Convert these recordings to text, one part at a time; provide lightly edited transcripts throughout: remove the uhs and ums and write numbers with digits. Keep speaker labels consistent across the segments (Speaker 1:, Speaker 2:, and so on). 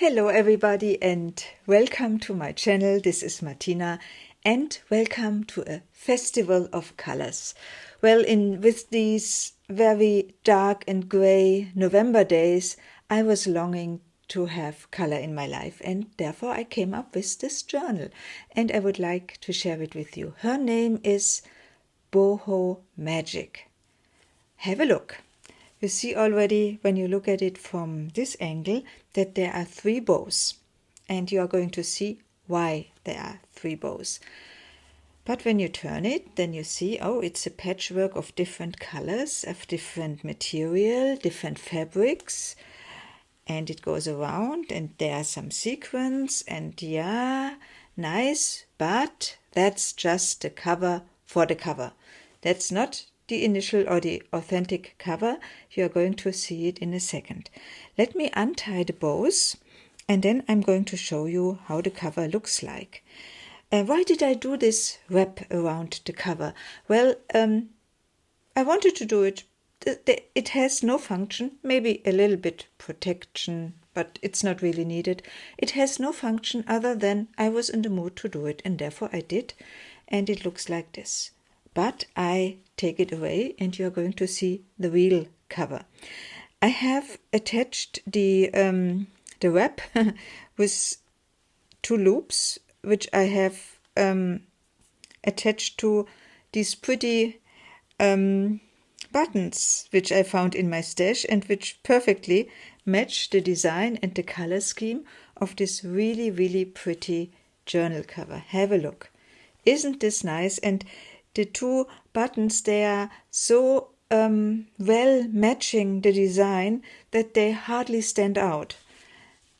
Speaker 1: Hello everybody and welcome to my channel. This is Martina and welcome to a festival of colors. Well, with these very dark and grey November days, I was longing to have color in my life, and therefore I came up with this journal and I would like to share it with you. Her name is Boho Magic. Have a look. You see already when you look at it from this angle that there are 3 bows, and you are going to see why there are 3 bows. But when you turn it, then you see, oh, it's a patchwork of different colors, of different material, different fabrics, and it goes around and there are some sequins, and yeah, nice, but that's just the cover for the cover. That's not the initial or the authentic cover. You are going to see it in a second. Let me untie the bows and then I'm going to show you how the cover looks like. Why did I do this wrap around the cover? Well, I wanted to do it. It has no function, maybe a little bit protection, but it's not really needed. It has no function other than I was in the mood to do it, and therefore I did, and it looks like this. But I take it away and you're going to see the real cover. I have attached the wrap with 2 loops, which I have attached to these pretty buttons which I found in my stash and which perfectly match the design and the color scheme of this really, really pretty journal cover. Have a look. Isn't this nice? And the 2 buttons, they are so well matching the design that they hardly stand out.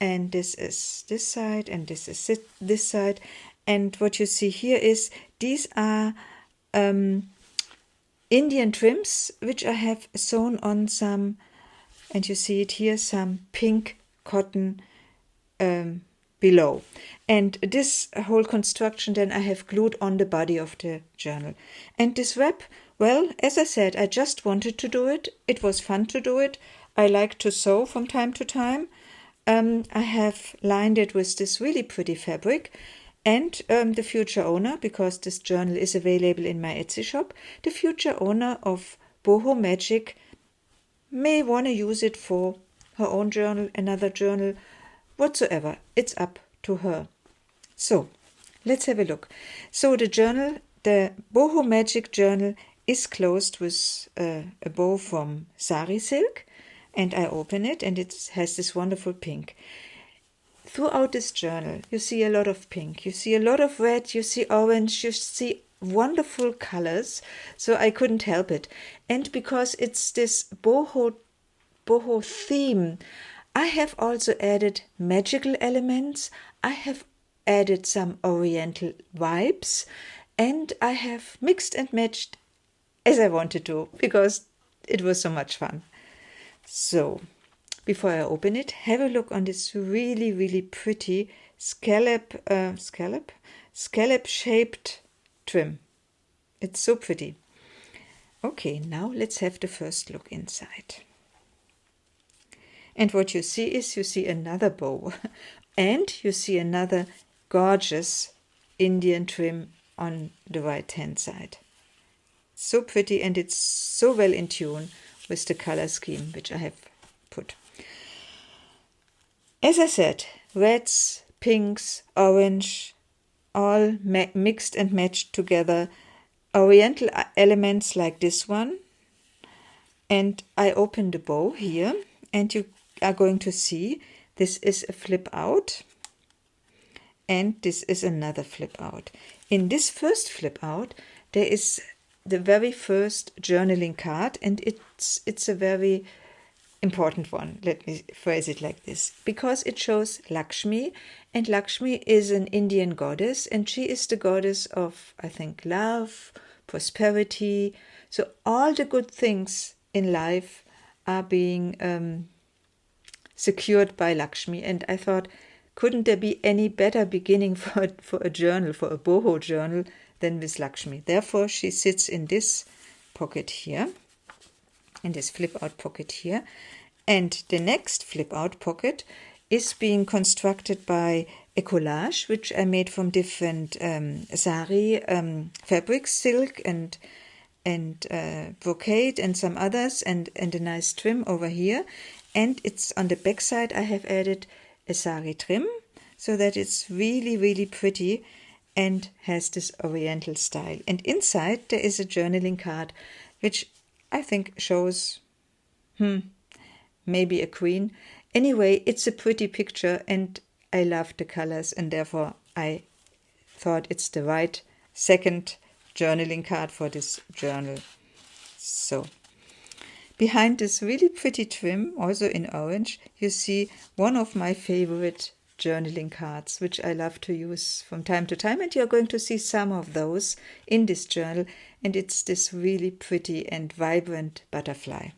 Speaker 1: And this is this side and this is this side. And what you see here is these are Indian trims which I have sewn on some, and you see it here, some pink cotton below. And this whole construction then I have glued on the body of the journal. And this wrap, well, as I said, I just wanted to do it. It was fun to do it. I like to sew from time to time. I have lined it with this really pretty fabric, and the future owner, because this journal is available in my Etsy shop, the future owner of Boho Magic may want to use it for her own journal, another journal, whatsoever. It's up to her. So, let's have a look. So the journal, the Boho Magic journal, is closed with a bow from sari silk, and I open it and it has this wonderful pink. Throughout this journal, you see a lot of pink, you see a lot of red, you see orange, you see wonderful colors, so I couldn't help it. And because it's this boho theme, I have also added magical elements, I have added some oriental vibes, and I have mixed and matched as I wanted to, because it was so much fun. So, before I open it, have a look on this really, really pretty scallop shaped trim. It's so pretty. Okay, now let's have the first look inside. And what you see is, you see another bow and you see another gorgeous Indian trim on the right hand side. So pretty, and it's so well in tune with the color scheme which I have put. As I said, reds, pinks, orange, all mixed and matched together. Oriental elements like this one. And I open the bow here, and you are going to see this is a flip out, and this is another flip out. In this first flip out, there is the very first journaling card, and it's a very important one. Let me phrase it like this, because it shows Lakshmi, and Lakshmi is an Indian goddess, and she is the goddess of, I think, love, prosperity. So all the good things in life are being secured by Lakshmi, and I thought, couldn't there be any better beginning for a journal, for a boho journal, than with Lakshmi? Therefore, she sits in this pocket here, in this flip-out pocket here, and the next flip-out pocket is being constructed by a collage, which I made from different sari fabrics, silk and brocade and some others, and a nice trim over here. And it's on the back side I have added a sari trim so that it's really, really pretty and has this oriental style. And inside there is a journaling card which I think shows maybe a queen. Anyway, it's a pretty picture and I love the colors, and therefore I thought it's the right second journaling card for this journal. So behind this really pretty trim, also in orange, you see one of my favorite journaling cards, which I love to use from time to time, and you're going to see some of those in this journal, and it's this really pretty and vibrant butterfly.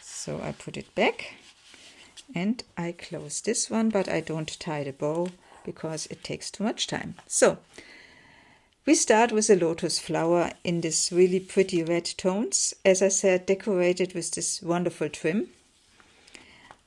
Speaker 1: So I put it back and I close this one, but I don't tie the bow because it takes too much time. So we start with a lotus flower in this really pretty red tones, as I said, decorated with this wonderful trim.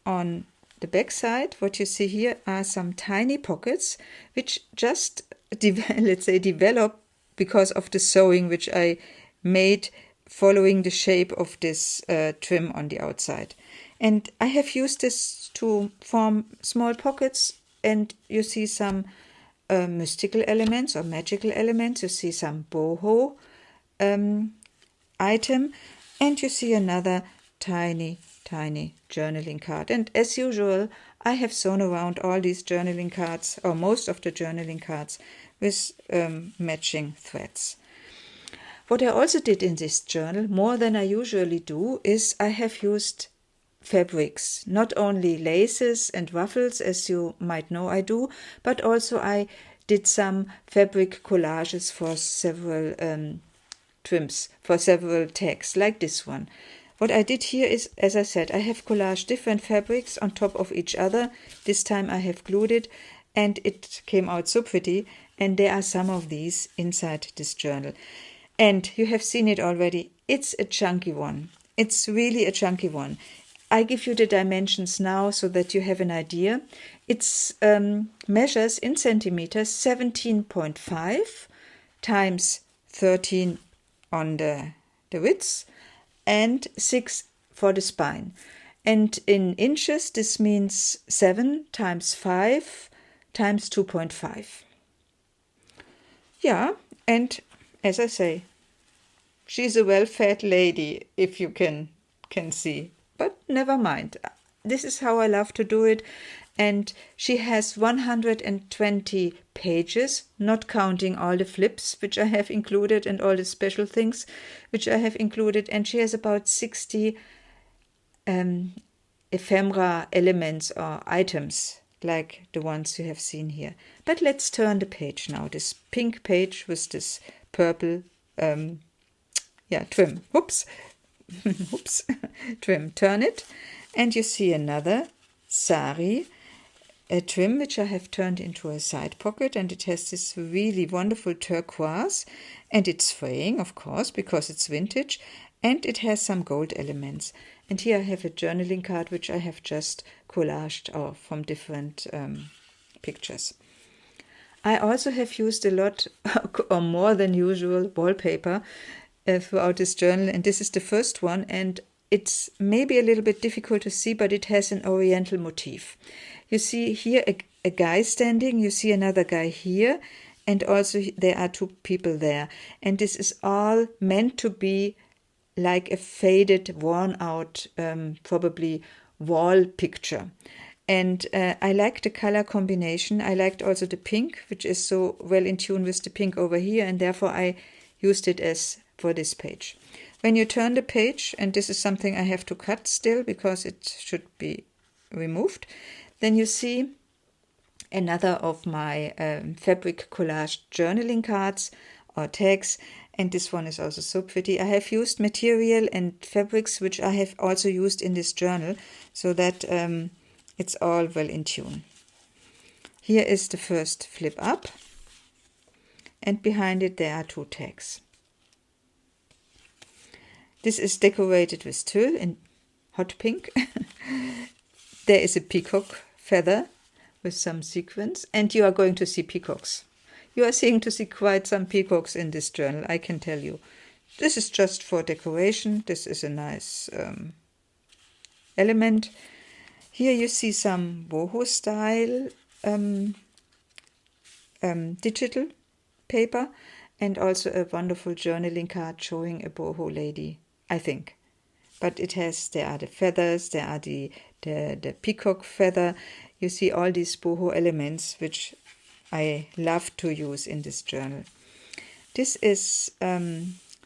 Speaker 1: On the back side, what you see here are some tiny pockets which just let's say develop because of the sewing which I made following the shape of this trim on the outside. And I have used this to form small pockets, and you see some mystical elements or magical elements. You see some boho item, and you see another tiny journaling card. And as usual, I have sewn around all these journaling cards, or most of the journaling cards, with matching threads. What I also did in this journal, more than I usually do, is I have used fabrics, not only laces and ruffles, as you might know I do, but also I did some fabric collages for several trims, for several tags, like this one. What I did here is, as I said, I have collaged different fabrics on top of each other. This time I have glued it, and it came out so pretty, and there are some of these inside this journal. And you have seen it already. It's a chunky one. It's really a chunky one. I give you the dimensions now so that you have an idea. It's measures in centimeters 17.5 times 13 on the width and 6 for the spine. And in inches, this means 7 times 5 times 2.5. Yeah, and as I say, she's a well-fed lady, if you can see. But never mind. This is how I love to do it. And she has 120 pages, not counting all the flips which I have included and all the special things which I have included. And she has about 60 ephemera elements or items, like the ones you have seen here. But let's turn the page now. This pink page with this purple trim. Whoops. Oops. Trim. Turn it, and you see another sari, a trim which I have turned into a side pocket, and it has this really wonderful turquoise, and it's fraying, of course, because it's vintage, and it has some gold elements. And here I have a journaling card which I have just collaged from different pictures. I also have used a lot, or more than usual, wallpaper throughout this journal, and this is the first one, and it's maybe a little bit difficult to see, but it has an oriental motif. You see here a guy standing, you see another guy here, and also there are two people there, and this is all meant to be like a faded, worn out, probably wall picture. And I like the color combination. I liked also the pink, which is so well in tune with the pink over here, and therefore I used it as for this page. When you turn the page, and this is something I have to cut still because it should be removed, then you see another of my fabric collage journaling cards or tags, and this one is also so pretty. I have used material and fabrics which I have also used in this journal, so that it's all well in tune. Here is the first flip up, and behind it there are two tags. This is decorated with tulle in hot pink. there is a peacock feather with some sequins, and you are going to see peacocks. You are seeing to see quite some peacocks in this journal, I can tell you. This is just for decoration. This is a nice element. Here you see some boho style digital paper, and also a wonderful journaling card showing a boho lady, I think. But there are the feathers, there are the peacock feather. You see all these boho elements, which I love to use in this journal. This is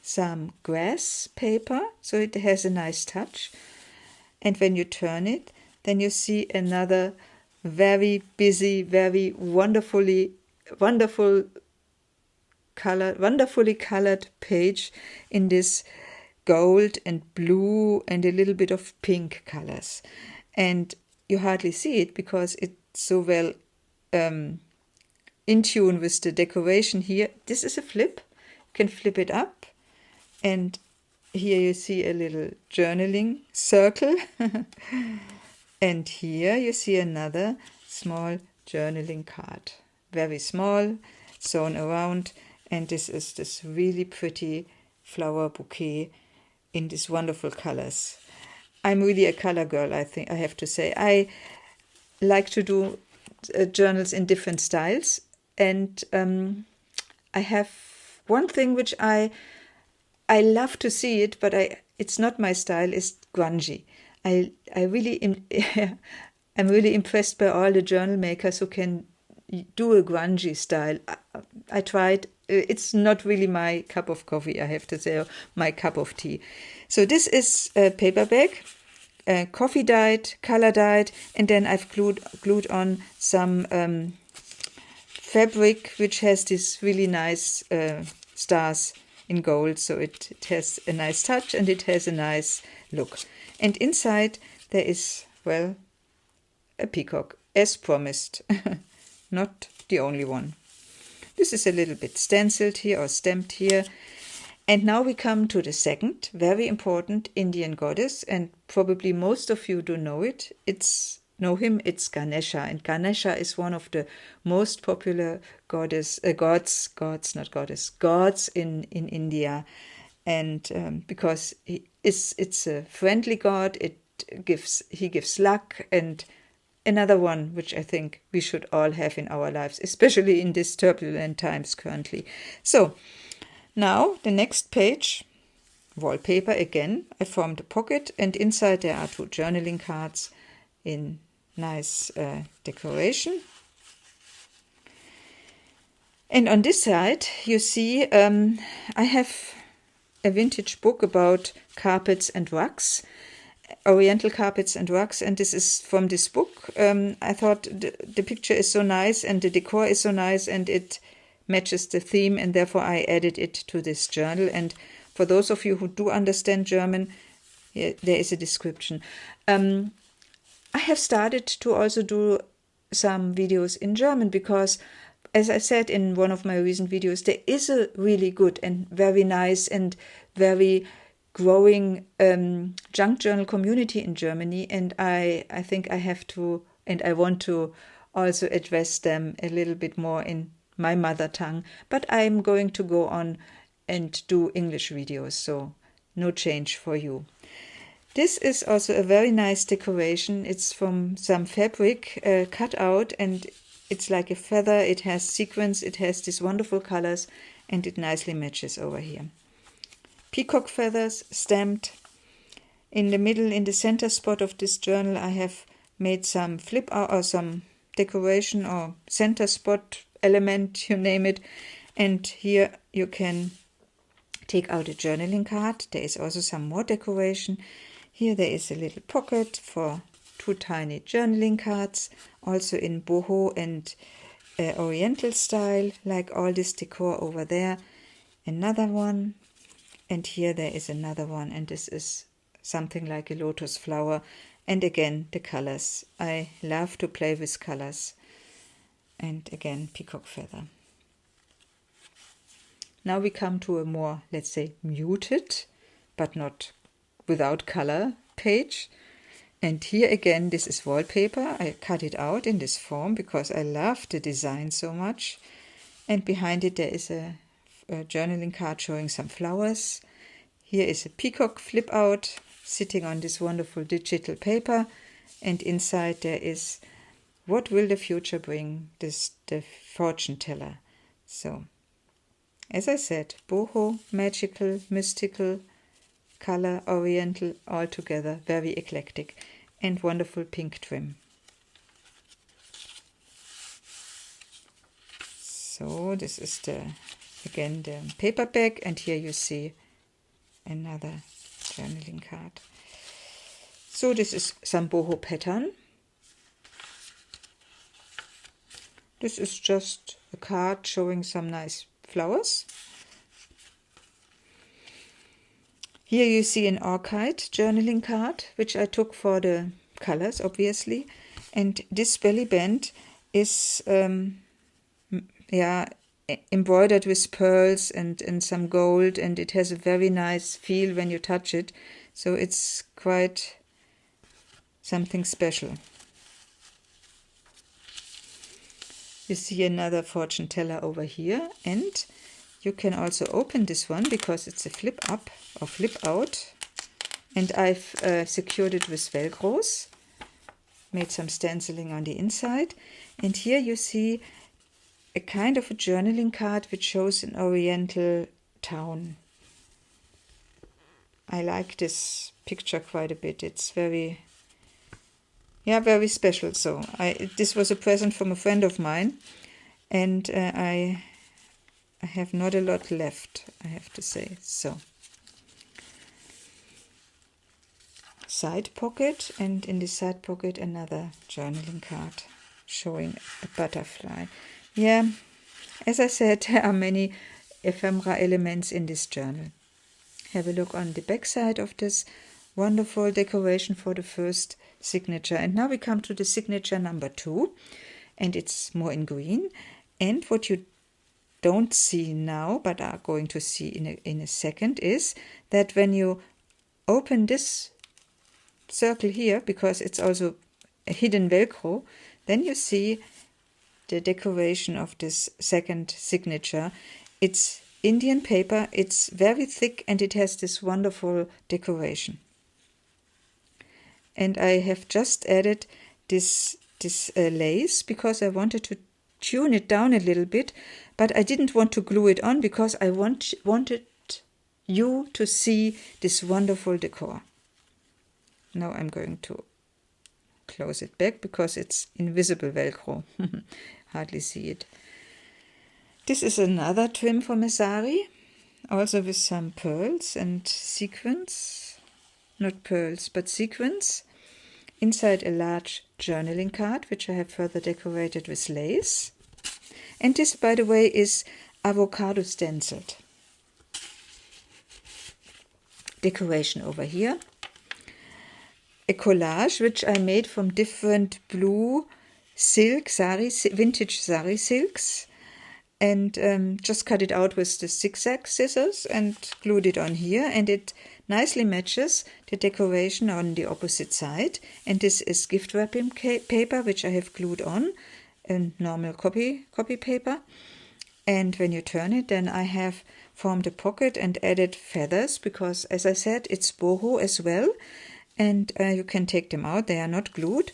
Speaker 1: some grass paper, so it has a nice touch. And when you turn it, then you see another very busy, very wonderfully colored page in this gold and blue and a little bit of pink colors. And you hardly see it because it's so well in tune with the decoration here. This is a flip. You can flip it up, and here you see a little journaling circle. And here you see another small journaling card. Very small, sewn around, and this is this really pretty flower bouquet in these wonderful colors. I'm really a color girl, I think I have to say. I like to do journals in different styles, and I have one thing which I love to see it, but it's not my style, is grungy. I'm really impressed by all the journal makers who can do a grungy style. I tried. It's not really my cup of coffee, I have to say, or my cup of tea. So this is a paper bag, coffee dyed, color dyed, and then I've glued on some fabric which has this really nice stars in gold. So it has a nice touch and it has a nice look. And inside there is, well, a peacock, as promised. Not the only one. This is a little bit stenciled here or stamped here. And now we come to the second very important Indian goddess, and probably most of you do know it. It's Ganesha, and Ganesha is one of the most popular gods in India, and because it's a friendly god, he gives luck, and another one which I think we should all have in our lives, especially in these turbulent times currently. So now the next page, wallpaper again. I formed a pocket, and inside there are 2 journaling cards in nice decoration. And on this side you see I have a vintage book about carpets and rugs, oriental carpets and rugs, and this is from this book. I thought the picture is so nice and the decor is so nice and it matches the theme, and therefore I added it to this journal. And for those of you who do understand German, there is a description. I have started to also do some videos in German because, as I said in one of my recent videos, there is a really good and very nice and very growing junk journal community in Germany, and I think I have to, and I want to also address them a little bit more in my mother tongue, but I'm going to go on and do English videos, so no change for you. This is also a very nice decoration. It's from some fabric cut out, and it's like a feather. It has sequins, it has these wonderful colors, and it nicely matches over here. Peacock feathers stamped. In the middle, in the center spot of this journal, I have made some flip out or some decoration or center spot element, you name it. And here you can take out a journaling card. There is also some more decoration. Here there is a little pocket for 2 tiny journaling cards, also in boho and oriental style, like all this decor over there. Another one, and here there is another one, and this is something like a lotus flower. And again, the colors. I love to play with colors. And again, peacock feather. Now we come to a more, let's say, muted, but not without color page. And here again, this is wallpaper. I cut it out in this form because I love the design so much. And behind it there is a journaling card showing some flowers. Here is a peacock flip out sitting on this wonderful digital paper. And inside there is what will the future bring, the fortune teller. So, as I said, boho, magical, mystical, color, oriental, all together, very eclectic, and wonderful pink trim. So this is again the paperback, and here you see another journaling card. So this is some boho pattern. This is just a card showing some nice flowers. Here you see an orchid journaling card, which I took for the colors, obviously. And this belly band is embroidered with pearls and some gold, and it has a very nice feel when you touch it. So it's quite something special. You see another fortune teller over here, and you can also open this one because it's a flip up or flip out. And I've secured it with Velcros, made some stenciling on the inside. And here you see a kind of a journaling card which shows an oriental town. I like this picture quite a bit. It's very special. So this was a present from a friend of mine, and I have not a lot left, I have to say. So, side pocket, and in the side pocket another journaling card showing a butterfly. Yeah, as I said, there are many ephemera elements in this journal. Have a look on the back side of this wonderful decoration for the first signature. And now we come to the signature number 2, and it's more in green. And what you don't see now, but are going to see in a second, is that when you open this circle here, because it's also a hidden Velcro, then you see the decoration of this second signature. It's Indian paper, it's very thick, and it has this wonderful decoration. And I have just added this lace because I wanted to tune it down a little bit, but I didn't want to glue it on because I wanted you to see this wonderful decor. Now I'm going to close it back because it's invisible Velcro. Hardly see it. This is another trim from a sari, also with some pearls and sequins. Not pearls, but sequins. Inside a large journaling card, which I have further decorated with lace. And this, by the way, is avocado stenciled. Decoration over here. A collage, which I made from different blue silk sari, vintage sari silks. And just cut it out with the zigzag scissors and glued it on here. And it nicely matches the decoration on the opposite side. And this is gift wrapping paper, which I have glued on, and normal copy paper. And when you turn it, then I have formed a pocket and added feathers, because, as I said, it's boho as well. And you can take them out, they are not glued.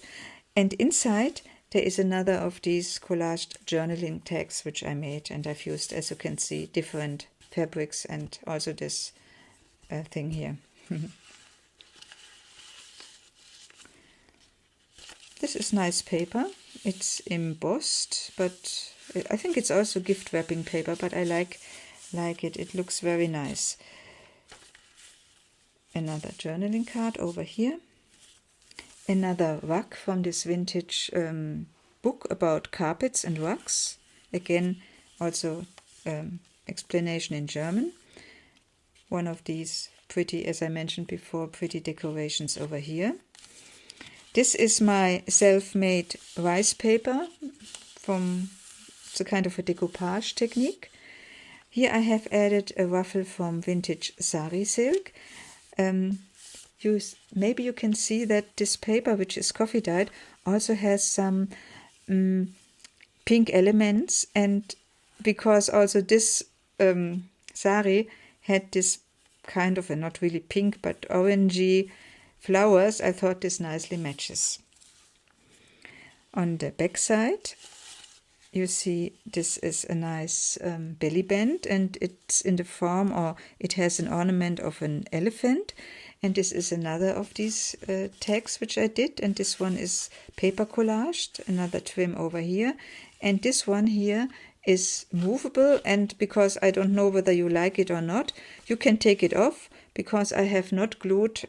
Speaker 1: And inside there is another of these collaged journaling tags which I made, and I've used, as you can see, different fabrics and also this thing here. This is nice paper. It's embossed, but I think it's also gift wrapping paper, but I like it. It looks very nice. Another journaling card over here. Another rug from this vintage book about carpets and rugs. Again, also explanation in German. One of these pretty, as I mentioned before, pretty decorations over here. This is my self-made rice paper from the kind of a decoupage technique. Here I have added a ruffle from vintage sari silk. maybe you can see that this paper, which is coffee dyed, also has some pink elements, and because also this sari had this kind of, not really pink, but orangey flowers, I thought this nicely matches. On the back side, you see this is a nice belly band, and it's in the form, or it has an ornament of an elephant. And this is another of these tags which I did, and this one is paper collaged, another trim over here. And this one here is movable, and because I don't know whether you like it or not, you can take it off, because I have not glued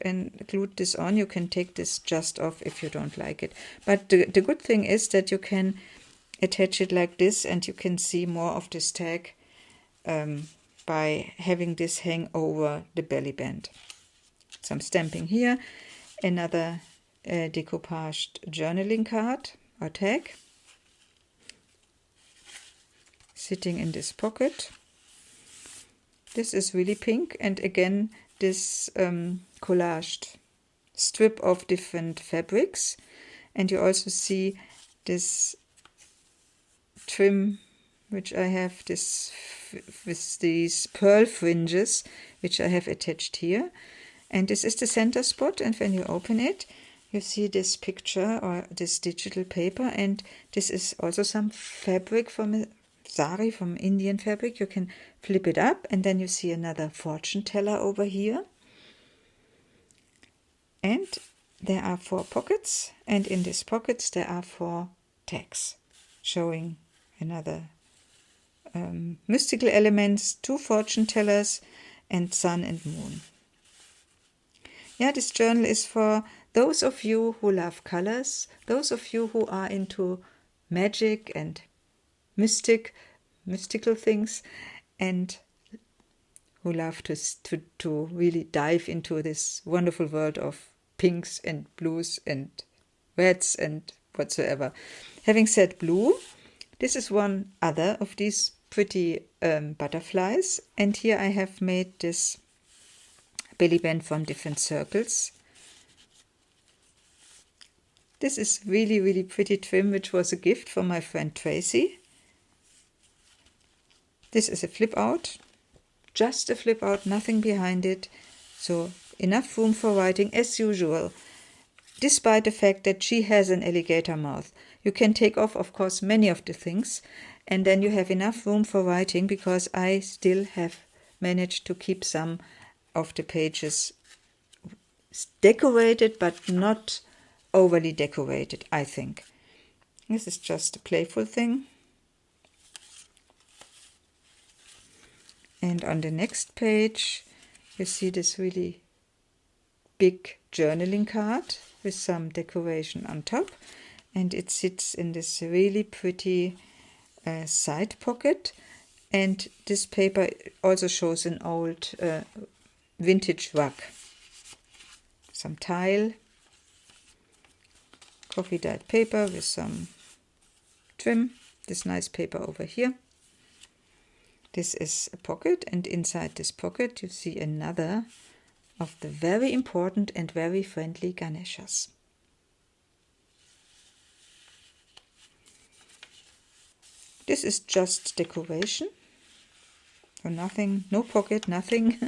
Speaker 1: this on. You can take this just off if you don't like it. But the good thing is that you can attach it like this, and you can see more of this tag by having this hang over the belly band. Some stamping here, another decoupaged journaling card or tag sitting in this pocket. This is really pink, and again this collaged strip of different fabrics, and you also see this trim which I have this with these pearl fringes which I have attached here, and this is the center spot. And when you open it, you see this picture or this digital paper, and this is also some fabric from a sari, from Indian fabric. You can flip it up, and then you see another fortune teller over here, and there are 4 pockets, and in these pockets there are 4 tags showing another mystical elements, 2 fortune tellers, and sun and moon. Yeah, this journal is for those of you who love colors, those of you who are into magic and mystical things, and who love to really dive into this wonderful world of pinks and blues and reds and whatsoever. Having said blue, this is one other of these pretty butterflies, and here I have made this belly band from different circles. This is really, really pretty trim, which was a gift from my friend Tracy. This is a flip out, just a flip out, nothing behind it, so enough room for writing as usual, despite the fact that she has an alligator mouth. You can take off, of course, many of the things, and then you have enough room for writing, because I still have managed to keep some of the pages decorated, but not overly decorated, I think. This is just a playful thing. And on the next page, you see this really big journaling card with some decoration on top, and it sits in this really pretty side pocket. And this paper also shows an old vintage rug, some tile, coffee dyed paper with some trim, this nice paper over here. This is a pocket, and inside this pocket you see another of the very important and very friendly Ganeshas. This is just decoration, so nothing, no pocket, nothing.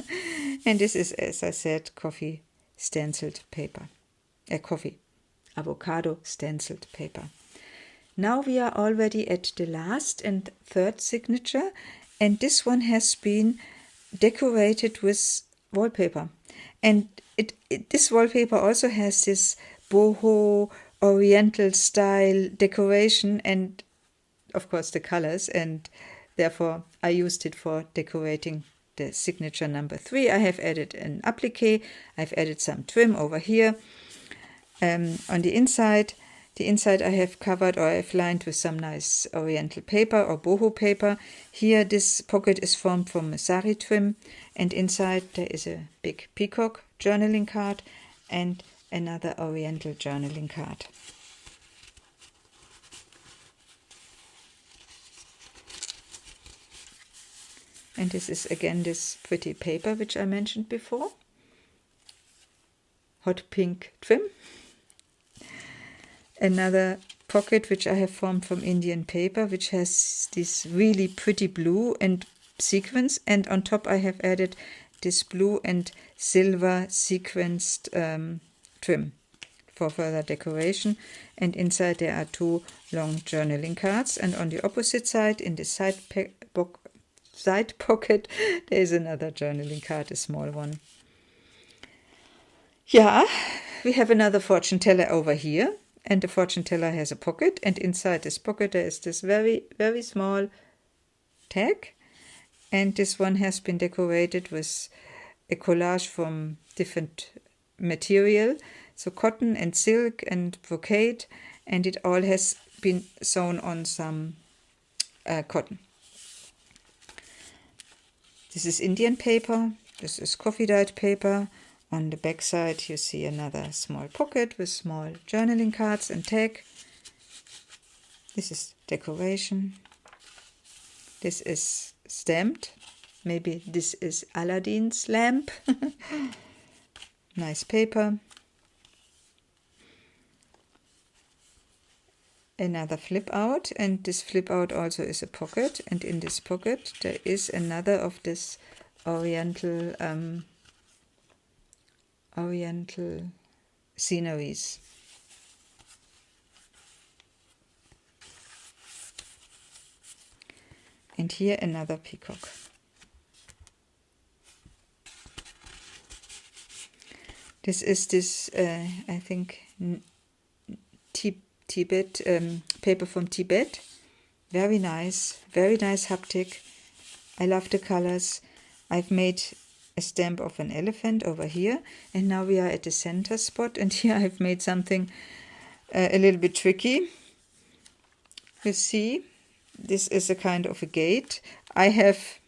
Speaker 1: And this is, as I said, coffee stenciled paper, coffee avocado stenciled paper. Now we are already at the last and third signature, and this one has been decorated with wallpaper. And this wallpaper also has this boho oriental style decoration, and of course the colors, and therefore I used it for decorating the signature number 3. I have added an applique, I've added some trim over here. On the inside I have covered, or I've lined with some nice oriental paper or boho paper. Here this pocket is formed from a sari trim, and inside there is a big peacock journaling card and another oriental journaling card. And this is again this pretty paper which I mentioned before. hot pink trim. Another pocket which I have formed from Indian paper, which has this really pretty blue and sequins, and on top I have added this blue and silver sequenced trim for further decoration. And inside there are 2 long journaling cards, and on the opposite side, in the side pocket, there is another journaling card, a small one. Yeah, we have another fortune teller over here, and the fortune teller has a pocket, and inside this pocket there is this very, very small tag, and this one has been decorated with a collage from different material, so cotton and silk and brocade, and it all has been sewn on some cotton. This is Indian paper, this is coffee dyed paper. On the back side you see another small pocket with small journaling cards and tag. This is decoration. This is stamped. Maybe this is Aladdin's lamp. Nice paper. Another flip out, and this flip out also is a pocket, and in this pocket there is another of this oriental sceneries. And here another peacock. This is this, I think, Tibet paper from Tibet. Very nice haptic. I love the colors. I've made a stamp of an elephant over here, and now we are at the center spot, and here I've made something a little bit tricky. You see, this is a kind of a gate. I have,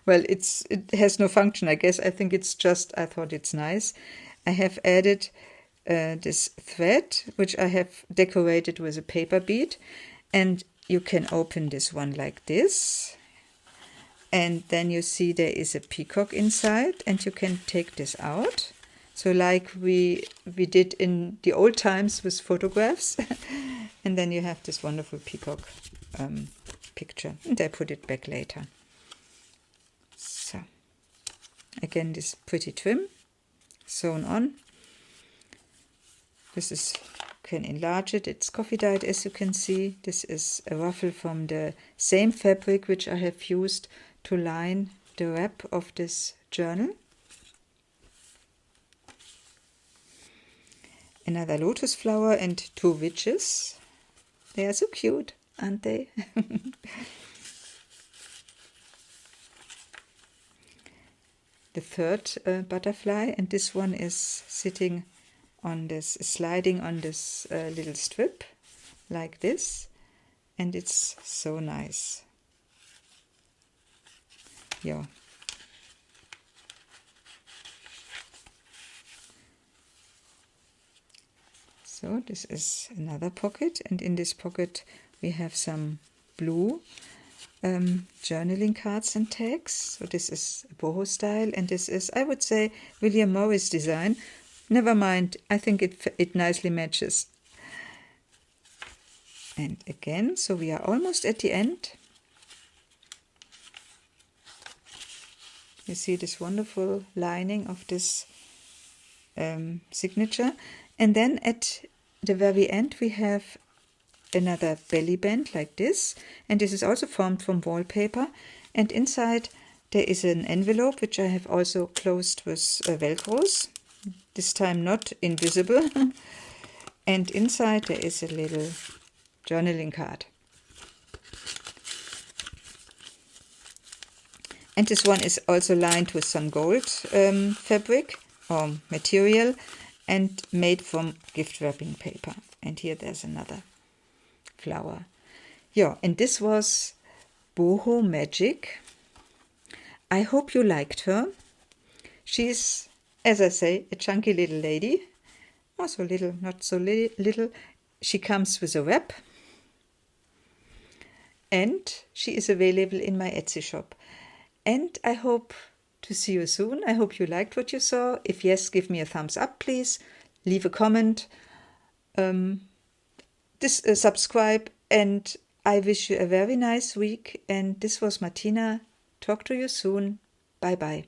Speaker 1: well, it has no function, I guess. I think it's just, I thought it's nice. I have added this thread, which I have decorated with a paper bead, and you can open this one like this, and then you see there is a peacock inside, and you can take this out, so like we did in the old times with photographs. And then you have this wonderful peacock picture, and I put it back later. So again, this pretty trim sewn on. This is, you can enlarge it, it's coffee dyed, as you can see. This is a ruffle from the same fabric which I have used to line the wrap of this journal. Another lotus flower and 2 witches. They are so cute, aren't they? The third butterfly, and this one is sitting on this, sliding on this little strip like this, and it's so nice. Yeah. So this is another pocket, and in this pocket we have some blue journaling cards and tags. So this is boho style, and this is, I would say, William Morris design. Never mind, I think it nicely matches. And again, so we are almost at the end. You see this wonderful lining of this signature. And then at the very end we have another belly band like this. And this is also formed from wallpaper. And inside there is an envelope which I have also closed with Velcros. This time not invisible. And inside there is a little journaling card. And this one is also lined with some gold fabric or material and made from gift wrapping paper. And here there's another flower. Yeah, and this was Boho Magic. I hope you liked her. She's, as I say, a chunky little lady. Not so little, not so little. She comes with a wrap. And she is available in my Etsy shop. And I hope to see you soon. I hope you liked what you saw. If yes, give me a thumbs up, please. Leave a comment. Subscribe, and I wish you a very nice week. And this was Martina. Talk to you soon. Bye bye.